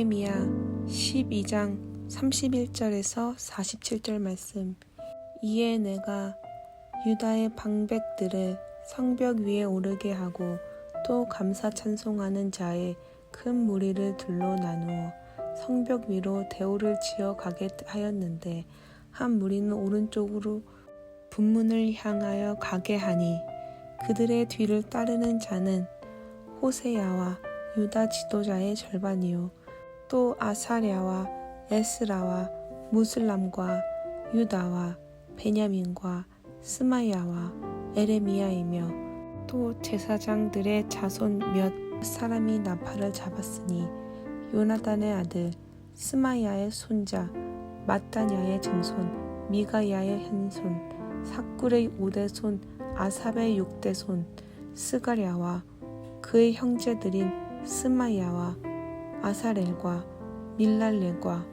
느헤미야 12장 31절에서 47절 말씀. 이에 내가 유다의 방백들을 성벽 위에 오르게 하고 또 감사 찬송하는 자의 큰 무리를 둘로 나누어 성벽 위로 대오를 지어 가게 하였는데, 한 무리는 오른쪽으로 분문을 향하여 가게 하니 그들의 뒤를 따르는 자는 호세야와 유다 지도자의 절반이요, 또 아사랴와 에스라와 무슬람과 유다와 베냐민과 스마야와 에레미야이며, 또 제사장들의 자손 몇 사람이 나팔을 잡았으니 요나단의 아들 스마야의 손자 마따냐의 증손 미가야의 현손 삭굴의 5대손 아삽의 6대손 스가랴와 그의 형제들인 스마야와 아사렐과 밀랄렐과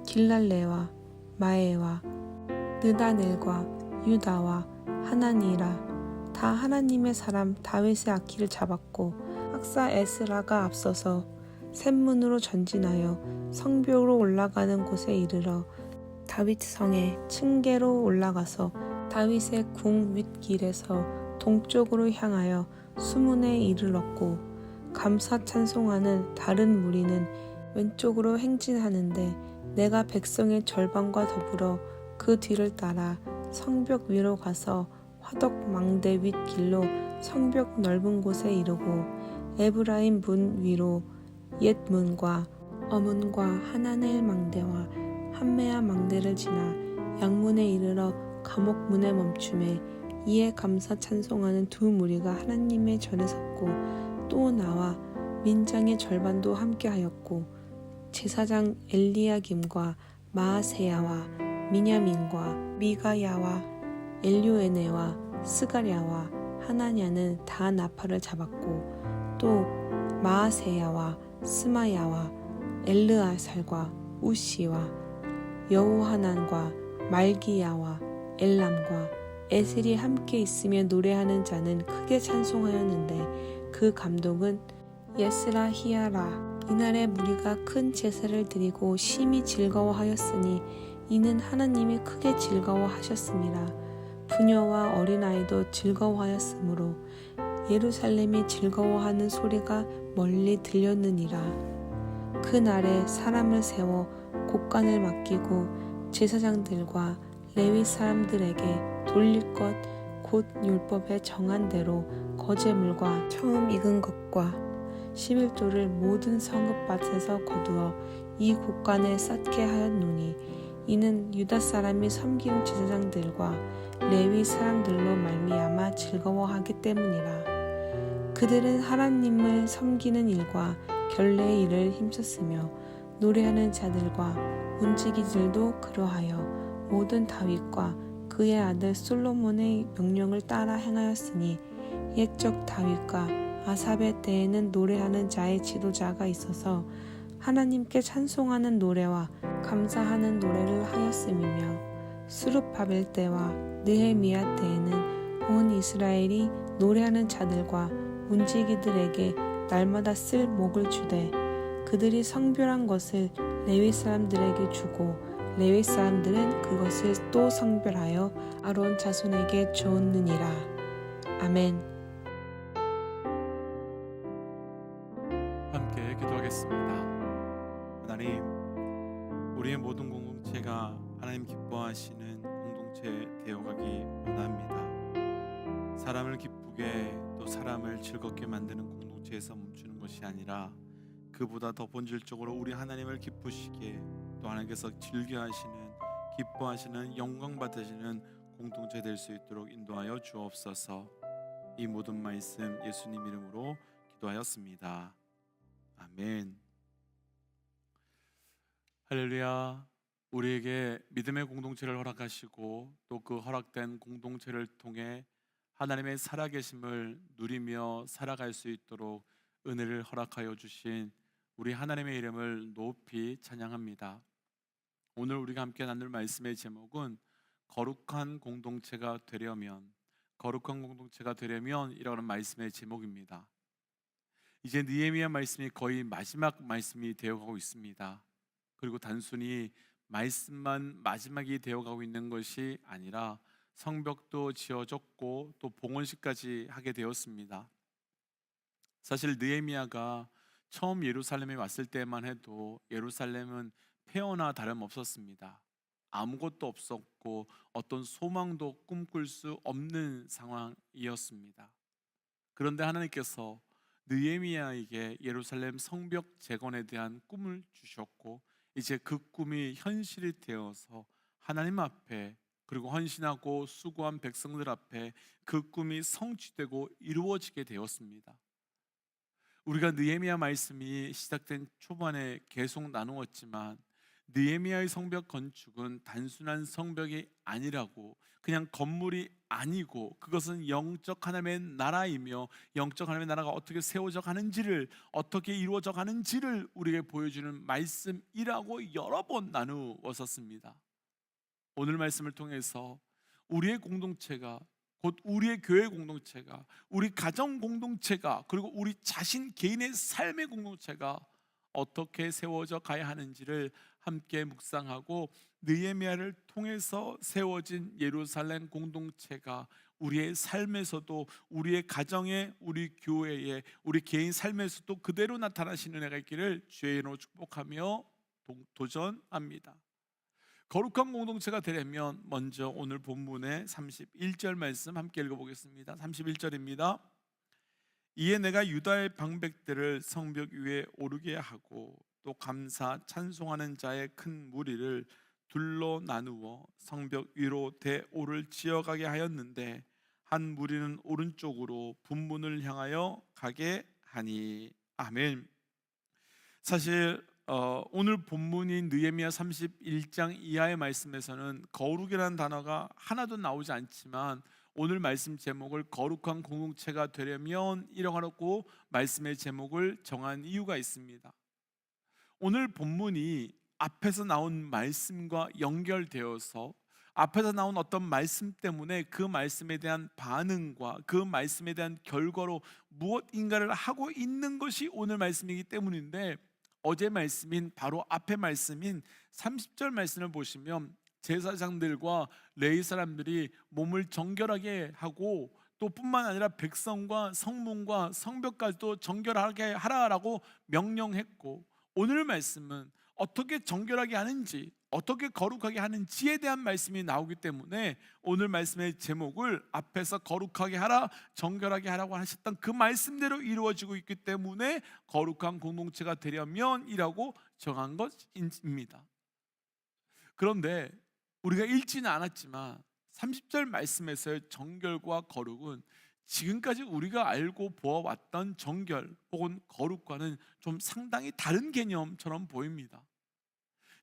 길랄레와 마에와 느다넬과 유다와 하나니라, 다 하나님의 사람 다윗의 악기를 잡았고, 학사 에스라가 앞서서 샘문으로 전진하여 성벽으로 올라가는 곳에 이르러 다윗 성의 층계로 올라가서 다윗의 궁 윗길에서 동쪽으로 향하여 수문에 이르렀고, 감사 찬송하는 다른 무리는 왼쪽으로 행진하는데, 내가 백성의 절반과 더불어 그 뒤를 따라 성벽 위로 가서 화덕 망대 윗길로 성벽 넓은 곳에 이르고, 에브라임 문 위로 옛 문과 어문과 하나넬 망대와 한메아 망대를 지나 양문에 이르러 감옥 문에 멈춤에, 이에 감사 찬송하는 두 무리가 하나님의 전에 섰고, 또 나와 민장의 절반도 함께하였고, 제사장 엘리야김과 마아세야와 미냐민과 미가야와 엘요에네와 스가랴와 하나냐는 다 나팔을 잡았고, 또 마아세야와 스마야와 엘르아살과 우시와 여호하난과 말기야와 엘람과 에셀이 함께 있으며 노래하는 자는 크게 찬송하였는데, 그 감독은 예스라히야라. 이날에 무리가 큰 제사를 드리고 심히 즐거워하였으니 이는 하나님이 크게 즐거워하셨음이라. 부녀와 어린아이도 즐거워하였으므로 예루살렘이 즐거워하는 소리가 멀리 들렸느니라. 그날에 사람을 세워 곡간을 맡기고 제사장들과 레위 사람들에게 돌릴 것 곧 율법에 정한 대로 거제물과 처음 익은 것과 11조를 모든 성읍밭에서 거두어 이 곡간에 쌓게 하였노니, 이는 유다 사람이 섬기는 제사장들과 레위 사람들로 말미암아 즐거워하기 때문이라. 그들은 하나님을 섬기는 일과 결례의 일을 힘썼으며, 노래하는 자들과 문지기들도 그러하여 모든 다윗과 그의 아들 솔로몬의 명령을 따라 행하였으니, 옛적 다윗과 아삽의 때에는 노래하는 자의 지도자가 있어서 하나님께 찬송하는 노래와 감사하는 노래를 하였음이며, 수룹바벨 때와 느헤미야 때에는 온 이스라엘이 노래하는 자들과 문지기들에게 날마다 쓸 목을 주되, 그들이 성별한 것을 레위 사람들에게 주고, 레위 사람들은 그것을 또 성별하여 아론 자손에게 주었느니라. 아멘. 함께 기도하겠습니다. 하나님, 우리의 모든 공동체가 하나님 기뻐하시는 공동체 되어가기 원합니다. 사람을 기쁘게 또 사람을 즐겁게 만드는 공동체에서 멈추는 것이 아니라, 그보다 더 본질적으로 우리 하나님을 기쁘시게, 또 하나님께서 즐겨하시는, 기뻐하시는, 영광 받으시는 공동체 될 수 있도록 인도하여 주옵소서. 이 모든 말씀 예수님 이름으로 기도하였습니다. 아멘. 할렐루야. 우리에게 믿음의 공동체를 허락하시고, 또 그 허락된 공동체를 통해 하나님의 살아계심을 누리며 살아갈 수 있도록 은혜를 허락하여 주신 우리 하나님의 이름을 높이 찬양합니다. 오늘 우리가 함께 나눌 말씀의 제목은 거룩한 공동체가 되려면, 거룩한 공동체가 되려면 이라는 말씀의 제목입니다. 이제 느헤미야 말씀이 거의 마지막 말씀이 되어가고 있습니다. 그리고 단순히 말씀만 마지막이 되어가고 있는 것이 아니라 성벽도 지어졌고 또 봉헌식까지 하게 되었습니다. 사실 느헤미야가 처음 예루살렘에 왔을 때만 해도 예루살렘은 폐허나 다름없었습니다. 아무것도 없었고 어떤 소망도 꿈꿀 수 없는 상황이었습니다. 그런데 하나님께서 느헤미야에게 예루살렘 성벽 재건에 대한 꿈을 주셨고 이제 그 꿈이 현실이 되어서 하나님 앞에 그리고 헌신하고 수고한 백성들 앞에 그 꿈이 성취되고 이루어지게 되었습니다. 우리가 느헤미야 말씀이 시작된 초반에 계속 나누었지만 느헤미야의 성벽 건축은 단순한 성벽이 아니라고, 그냥 건물이 아니고 그것은 영적 하나님의 나라이며 영적 하나님의 나라가 어떻게 세워져 가는지를, 어떻게 이루어져 가는지를 우리에게 보여주는 말씀이라고 여러 번 나누었었습니다. 오늘 말씀을 통해서 우리의 공동체가, 곧 우리의 교회 공동체가, 우리 가정 공동체가, 그리고 우리 자신 개인의 삶의 공동체가 어떻게 세워져 가야 하는지를 함께 묵상하고 느헤미야를 통해서 세워진 예루살렘 공동체가 우리의 삶에서도, 우리의 가정에, 우리 교회에, 우리 개인 삶에서도 그대로 나타나시는 은혜가 있기를 주의 이름으로 축복하며 도전합니다. 거룩한 공동체가 되려면 먼저 오늘 본문의 31절 말씀 함께 읽어보겠습니다. 31절입니다. 이에 내가 유다의 방백들을 성벽 위에 오르게 하고 또 감사 찬송하는 자의 큰 무리를 둘로 나누어 성벽 위로 대오를 지어가게 하였는데 한 무리는 오른쪽으로 분문을 향하여 가게 하니. 아멘. 사실 오늘 본문인 느헤미야 31장 이하의 말씀에서는 거룩이라는 단어가 하나도 나오지 않지만 오늘 말씀 제목을 거룩한 공동체가 되려면 이라고 말씀의 제목을 정한 이유가 있습니다. 오늘 본문이 앞에서 나온 말씀과 연결되어서 앞에서 나온 어떤 말씀 때문에 그 말씀에 대한 반응과 그 말씀에 대한 결과로 무엇인가를 하고 있는 것이 오늘 말씀이기 때문인데, 어제 말씀인 바로 앞에 말씀인 30절 말씀을 보시면 제사장들과 레위 사람들이 몸을 정결하게 하고 또 뿐만 아니라 백성과 성문과 성벽까지도 정결하게 하라라고 명령했고, 오늘 말씀은 어떻게 정결하게 하는지, 어떻게 거룩하게 하는지에 대한 말씀이 나오기 때문에 오늘 말씀의 제목을 앞에서 거룩하게 하라, 정결하게 하라고 하셨던 그 말씀대로 이루어지고 있기 때문에 거룩한 공동체가 되려면 이라고 정한 것입니다. 그런데 우리가 읽지는 않았지만 30절 말씀에서의 정결과 거룩은 지금까지 우리가 알고 보아왔던 정결 혹은 거룩과는 좀 상당히 다른 개념처럼 보입니다.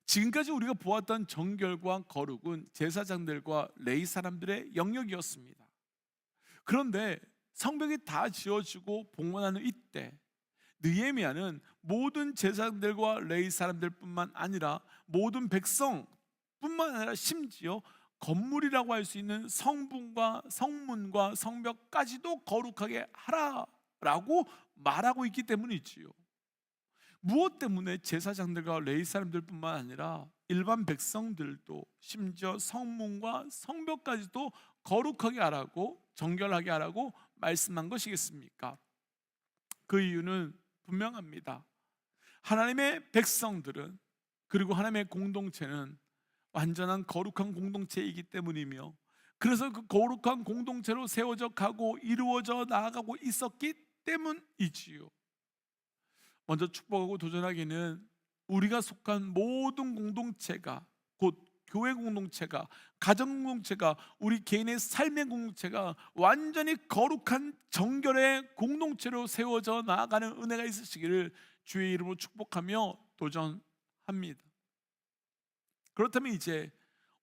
지금까지 우리가 보았던 정결과 거룩은 제사장들과 레위 사람들의 영역이었습니다. 그런데 성벽이 다 지어지고 봉헌하는 이때 느헤미야는 모든 제사장들과 레위 사람들뿐만 아니라 모든 백성뿐만 아니라 심지어 건물이라고 할 수 있는 성문과 성벽까지도 거룩하게 하라라고 말하고 있기 때문이지요. 무엇 때문에 제사장들과 레위 사람들뿐만 아니라 일반 백성들도 심지어 성문과 성벽까지도 거룩하게 하라고, 정결하게 하라고 말씀한 것이겠습니까? 그 이유는 분명합니다. 하나님의 백성들은, 그리고 하나님의 공동체는 완전한 거룩한 공동체이기 때문이며, 그래서 그 거룩한 공동체로 세워져 가고 이루어져 나아가고 있었기 때문이지요. 먼저 축복하고 도전하기는 우리가 속한 모든 공동체가, 곧 교회 공동체가, 가정 공동체가, 우리 개인의 삶의 공동체가 완전히 거룩한 정결의 공동체로 세워져 나아가는 은혜가 있으시기를 주의 이름으로 축복하며 도전합니다. 그렇다면 이제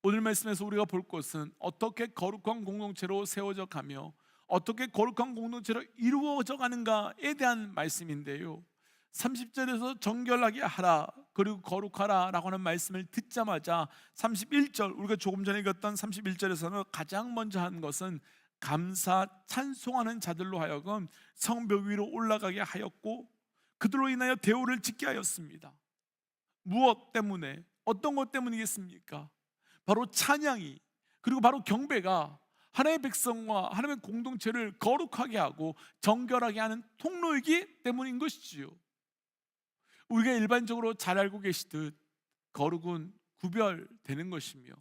오늘 말씀에서 우리가 볼 것은 어떻게 거룩한 공동체로 세워져 가며 어떻게 거룩한 공동체로 이루어져 가는가에 대한 말씀인데요, 30절에서 정결하게 하라 그리고 거룩하라 라고 하는 말씀을 듣자마자 31절, 우리가 조금 전에 읽었던 31절에서는 가장 먼저 한 것은 감사 찬송하는 자들로 하여금 성벽 위로 올라가게 하였고 그들로 인하여 대우를 짓게 하였습니다. 무엇 때문에? 어떤 것 때문이겠습니까? 바로 찬양이, 그리고 바로 경배가 하나님의 백성과 하나님의 공동체를 거룩하게 하고 정결하게 하는 통로이기 때문인 것이지요. 우리가 일반적으로 잘 알고 계시듯 거룩은 구별되는 것이며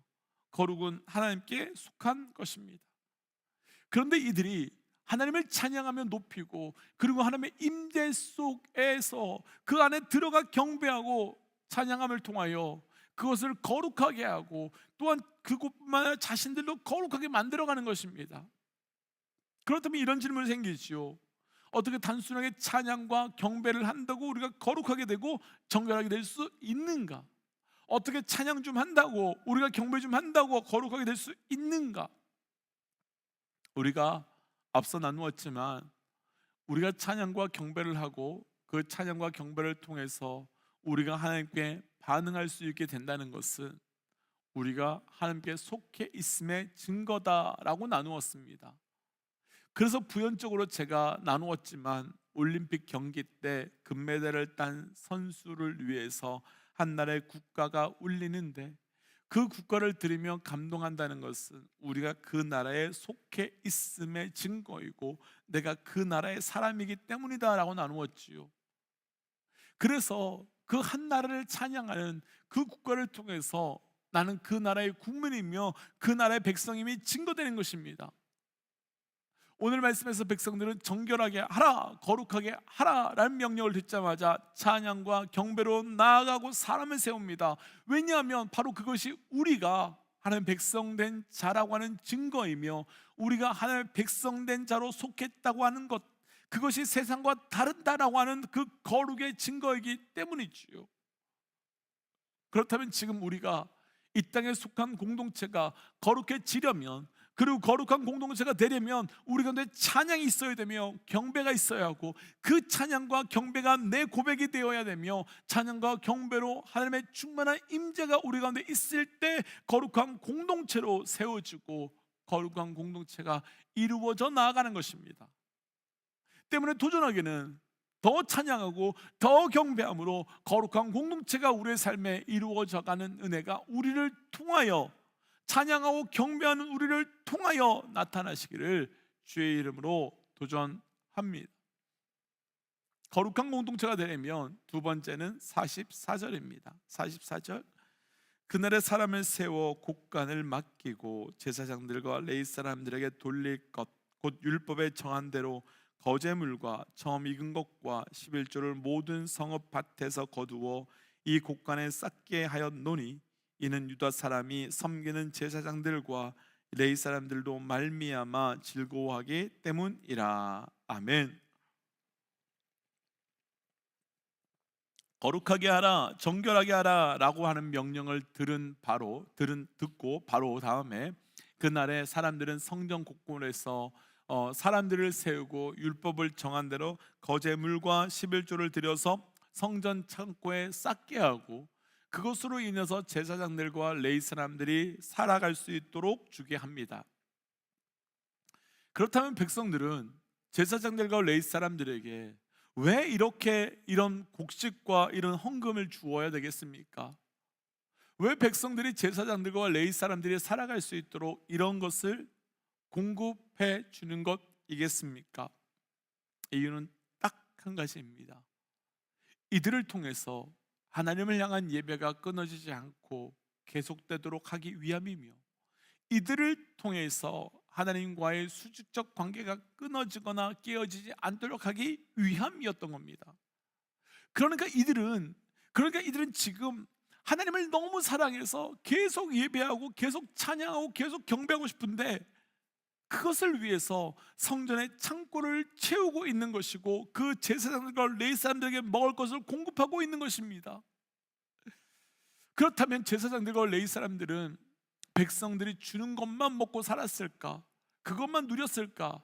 거룩은 하나님께 속한 것입니다. 그런데 이들이 하나님을 찬양하며 높이고 그리고 하나님의 임재 속에서 그 안에 들어가 경배하고 찬양함을 통하여 그것을 거룩하게 하고 또한 그곳만 아니라 자신들도 거룩하게 만들어가는 것입니다. 그렇다면 이런 질문이 생기지요. 어떻게 단순하게 찬양과 경배를 한다고 우리가 거룩하게 되고 정결하게 될 수 있는가? 어떻게 찬양 좀 한다고 우리가 경배 좀 한다고 거룩하게 될 수 있는가? 우리가 앞서 나누었지만 우리가 찬양과 경배를 하고 그 찬양과 경배를 통해서 우리가 하나님께 반응할 수 있게 된다는 것은 우리가 하나님께 속해 있음의 증거다라고 나누었습니다. 그래서 부연적으로 제가 나누었지만 올림픽 경기 때 금메달을 딴 선수를 위해서 한 나라의 국가가 울리는데 그 국가를 들으며 감동한다는 것은 우리가 그 나라에 속해 있음의 증거이고 내가 그 나라의 사람이기 때문이다라고 나누었지요. 그래서 그 한 나라를 찬양하는 그 국가를 통해서 나는 그 나라의 국민이며 그 나라의 백성임이 증거되는 것입니다. 오늘 말씀에서 백성들은 정결하게 하라, 거룩하게 하라라는 명령을 듣자마자 찬양과 경배로 나아가고 사람을 세웁니다. 왜냐하면 바로 그것이 우리가 하나님 백성된 자라고 하는 증거이며 우리가 하나님 백성된 자로 속했다고 하는 것, 그것이 세상과 다르다라고 하는 그 거룩의 증거이기 때문이지요. 그렇다면 지금 우리가 이 땅에 속한 공동체가 거룩해지려면, 그리고 거룩한 공동체가 되려면 우리 가운데 찬양이 있어야 되며 경배가 있어야 하고, 그 찬양과 경배가 내 고백이 되어야 되며, 찬양과 경배로 하나님의 충만한 임재가 우리 가운데 있을 때 거룩한 공동체로 세워지고 거룩한 공동체가 이루어져 나아가는 것입니다. 때문에 도전하기는 더 찬양하고 더 경배함으로 거룩한 공동체가 우리의 삶에 이루어져가는 은혜가 우리를 통하여, 찬양하고 경배하는 우리를 통하여 나타나시기를 주의 이름으로 도전합니다. 거룩한 공동체가 되려면 두 번째는 44절입니다. 44절, 그날의 사람을 세워 곡간을 맡기고 제사장들과 레위 사람들에게 돌릴 것, 곧 율법에 정한 대로 거제물과 처음 익은 것과 11조를 모든 성읍 밭에서 거두어 이 곡간에 쌓게 하였노니 이는 유다 사람이 섬기는 제사장들과 레위 사람들도 말미암아 즐거워하기 때문이라. 아멘. 거룩하게 하라, 정결하게 하라 라고 하는 명령을 듣고 바로 다음에 그날에 사람들은 성전 곳곳에서 사람들을 세우고 율법을 정한 대로 거제물과 11조를 들여서 성전 창고에 쌓게 하고, 그것으로 인해서 제사장들과 레위 사람들이 살아갈 수 있도록 주게 합니다. 그렇다면 백성들은 제사장들과 레위 사람들에게 왜 이런 곡식과 이런 헌금을 주어야 되겠습니까? 왜 백성들이 제사장들과 레위 사람들이 살아갈 수 있도록 이런 것을 공급해 주는 것이겠습니까? 이유는 딱 한 가지입니다. 이들을 통해서 하나님을 향한 예배가 끊어지지 않고 계속되도록 하기 위함이며, 이들을 통해서 하나님과의 수직적 관계가 끊어지거나 깨어지지 않도록 하기 위함이었던 겁니다. 그러니까 이들은 지금 하나님을 너무 사랑해서 계속 예배하고 계속 찬양하고 계속 경배하고 싶은데, 그것을 위해서 성전의 창고를 채우고 있는 것이고 그 제사장들과 레위 사람들에게 먹을 것을 공급하고 있는 것입니다. 그렇다면 제사장들과 레위 사람들은 백성들이 주는 것만 먹고 살았을까? 그것만 누렸을까?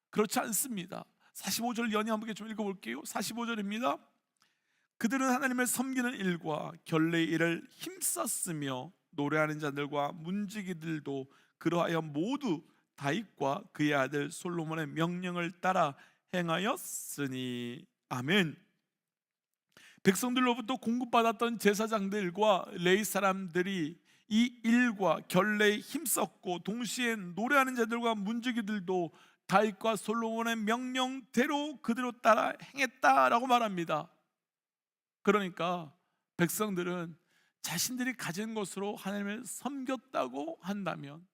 그렇지 않습니다. 45절 연이 한번 좀 읽어볼게요. 45절입니다. 그들은 하나님을 섬기는 일과 결례의 일을 힘썼으며 노래하는 자들과 문지기들도 그러하여 모두 다윗과 그의 아들 솔로몬의 명령을 따라 행하였으니. 아멘. 백성들로부터 공급받았던 제사장들과 레위 사람들이 이 일과 결례에 힘썼고 동시에 노래하는 자들과 문지기들도 다윗과 솔로몬의 명령대로 그대로 따라 행했다라고 말합니다. 그러니까 백성들은 자신들이 가진 것으로 하나님을 섬겼다고 한다면,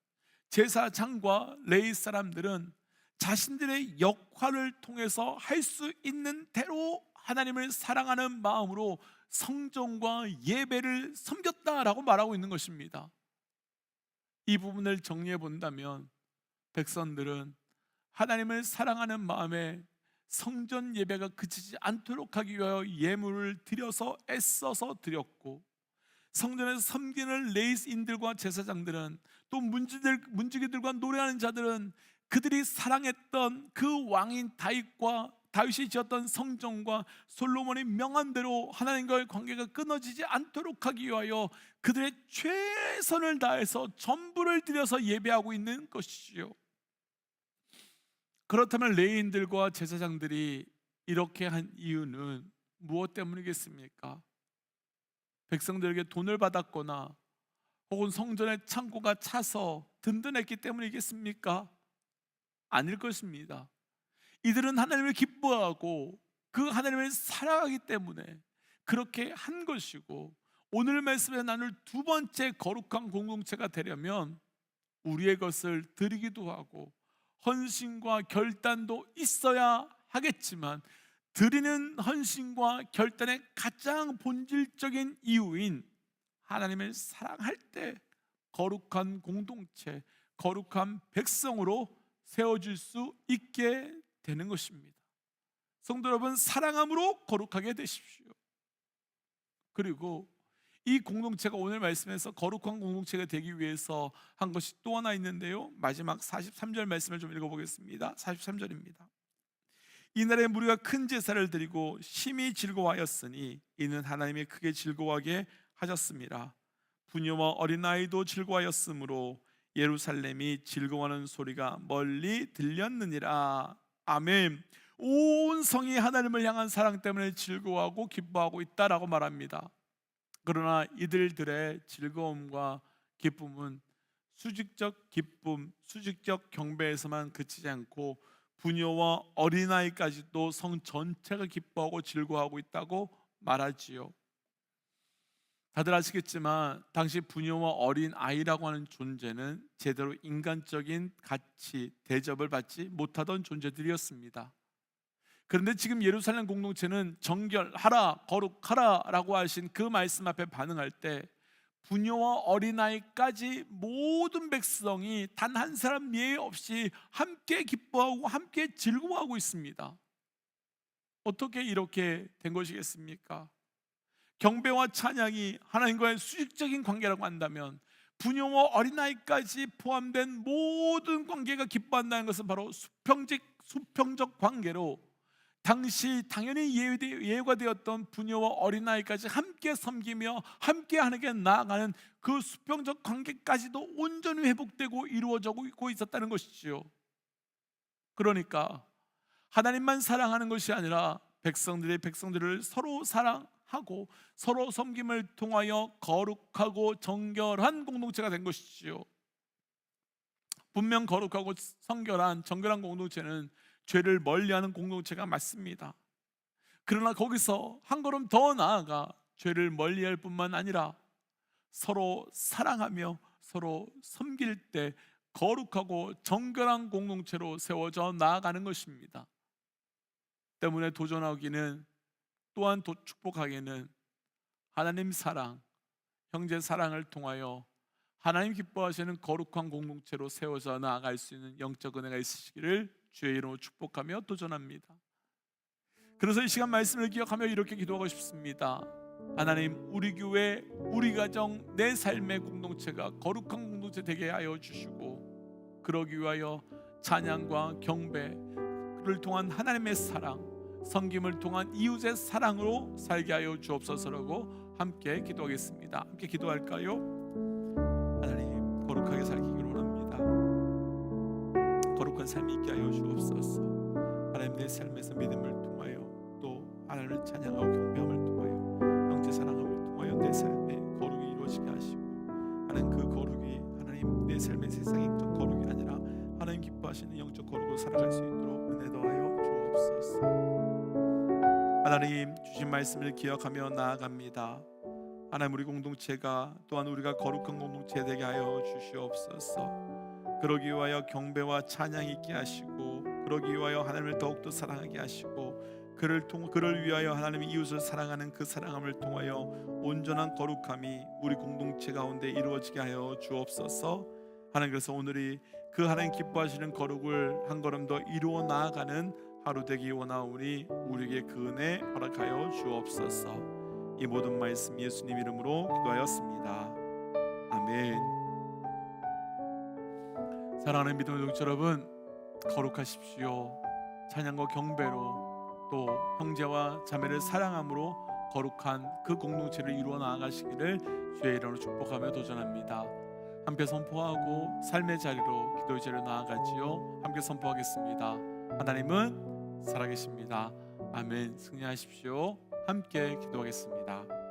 제사장과 레위 사람들은 자신들의 역할을 통해서 할 수 있는 대로 하나님을 사랑하는 마음으로 성전과 예배를 섬겼다라고 말하고 있는 것입니다. 이 부분을 정리해 본다면 백성들은 하나님을 사랑하는 마음에 성전 예배가 그치지 않도록 하기 위하여 예물을 드려서 애써서 드렸고, 성전에서 섬기는 레위인들과 제사장들은, 또 문지기들과 노래하는 자들은 그들이 사랑했던 그 왕인 다윗이 지었던 성전과 솔로몬이 명한대로 하나님과의 관계가 끊어지지 않도록 하기 위하여 그들의 최선을 다해서 전부를 들여서 예배하고 있는 것이지요. 그렇다면 레위인들과 제사장들이 이렇게 한 이유는 무엇 때문이겠습니까? 백성들에게 돈을 받았거나 혹은 성전의 창고가 차서 든든했기 때문이겠습니까? 아닐 것입니다. 이들은 하나님을 기뻐하고 그 하나님을 사랑하기 때문에 그렇게 한 것이고, 오늘 말씀에 나눌 두 번째 거룩한 공동체가 되려면 우리의 것을 드리기도 하고 헌신과 결단도 있어야 하겠지만, 드리는 헌신과 결단의 가장 본질적인 이유인 하나님을 사랑할 때 거룩한 공동체, 거룩한 백성으로 세워질 수 있게 되는 것입니다. 성도 여러분, 사랑함으로 거룩하게 되십시오. 그리고 이 공동체가 오늘 말씀에서 거룩한 공동체가 되기 위해서 한 것이 또 하나 있는데요, 마지막 43절 말씀을 좀 읽어보겠습니다. 43절입니다. 이날에 무리가 큰 제사를 드리고 심히 즐거워하였으니 이는 하나님이 크게 즐거워하게 하셨습니다. 부녀와 어린아이도 즐거워하였으므로 예루살렘이 즐거워하는 소리가 멀리 들렸느니라. 아멘. 온 성이 하나님을 향한 사랑 때문에 즐거워하고 기뻐하고 있다라고 말합니다. 그러나 이들들의 즐거움과 기쁨은 수직적 기쁨, 수직적 경배에서만 그치지 않고 부녀와 어린아이까지도 성 전체가 기뻐하고 즐거워하고 있다고 말하지요. 다들 아시겠지만 당시 부녀와 어린아이라고 하는 존재는 제대로 인간적인 가치, 대접을 받지 못하던 존재들이었습니다. 그런데 지금 예루살렘 공동체는 정결하라, 거룩하라 라고 하신 그 말씀 앞에 반응할 때 부녀와 어린아이까지 모든 백성이 단 한 사람 예외 없이 함께 기뻐하고 함께 즐거워하고 있습니다. 어떻게 이렇게 된 것이겠습니까? 경배와 찬양이 하나님과의 수직적인 관계라고 한다면 부녀와 어린아이까지 포함된 모든 관계가 기뻐한다는 것은 바로 수평적 관계로, 당시 당연히 예외가 되었던 부녀와 어린아이까지 함께 섬기며 함께 하나님께 나아가는 그 수평적 관계까지도 온전히 회복되고 이루어지고 있었다는 것이지요. 그러니까 하나님만 사랑하는 것이 아니라 백성들을 서로 사랑하고 서로 섬김을 통하여 거룩하고 정결한 공동체가 된 것이지요. 분명 거룩하고 정결한 공동체는 죄를 멀리하는 공동체가 맞습니다. 그러나 거기서 한 걸음 더 나아가 죄를 멀리할 뿐만 아니라 서로 사랑하며 서로 섬길 때 거룩하고 정결한 공동체로 세워져 나아가는 것입니다. 때문에 도전하기는, 또한 축복하기는 하나님 사랑, 형제 사랑을 통하여 하나님 기뻐하시는 거룩한 공동체로 세워져 나아갈 수 있는 영적 은혜가 있으시기를 주의 이름으로 축복하며 도전합니다. 그래서 이 시간 말씀을 기억하며 이렇게 기도하고 싶습니다. 하나님, 우리 교회, 우리 가정, 내 삶의 공동체가 거룩한 공동체 되게 하여 주시고, 그러기 위하여 찬양과 경배를 통한 하나님의 사랑, 섬김을 통한 이웃의 사랑으로 살게 하여 주옵소서라고 함께 기도하겠습니다. 함께 기도할까요? 하나님, 거룩하게 살기를 원합니다. 거룩한 삶이 있게 하여 주옵소서. 하나님, 내 삶에서 믿음을 통하여 또 하나님을 찬양하고 경배함을 통하여 형제 사랑함을 통하여 내 삶에 거룩이 이루어지게 하시고, 하나님 그 거룩이 하나님 내 삶의 세상적 거룩이 아니라 하나님 기뻐하시는 영적 거룩으로 살아갈 수 있도록 은혜 더하여 주옵소서. 하나님, 주신 말씀을 기억하며 나아갑니다. 하나님, 우리 공동체가 또한 우리가 거룩한 공동체 되게 하여 주시옵소서. 그러기 위하여 경배와 찬양이 있게 하시고, 그러기 위하여 하나님을 더욱더 사랑하게 하시고, 그를 위하여 하나님의 이웃을 사랑하는 그 사랑함을 통하여 온전한 거룩함이 우리 공동체 가운데 이루어지게 하여 주옵소서. 하나님, 그래서 오늘이 그 하나님 기뻐하시는 거룩을 한 걸음 더 이루어 나아가는 하루 되기 원하오니 우리에게 그 은혜 허락하여 주옵소서. 이 모든 말씀 예수님 이름으로 기도하였습니다. 아멘. 사랑하는 믿음의 동지 여러분, 거룩하십시오. 찬양과 경배로 또 형제와 자매를 사랑함으로 거룩한 그 공동체를 이루어 나아가시기를 주의 이름으로 축복하며 도전합니다. 함께 선포하고 삶의 자리로, 기도의 자리로 나아가지요. 함께 선포하겠습니다. 하나님은 살아계십니다. 아멘. 승리하십시오. 함께 기도하겠습니다.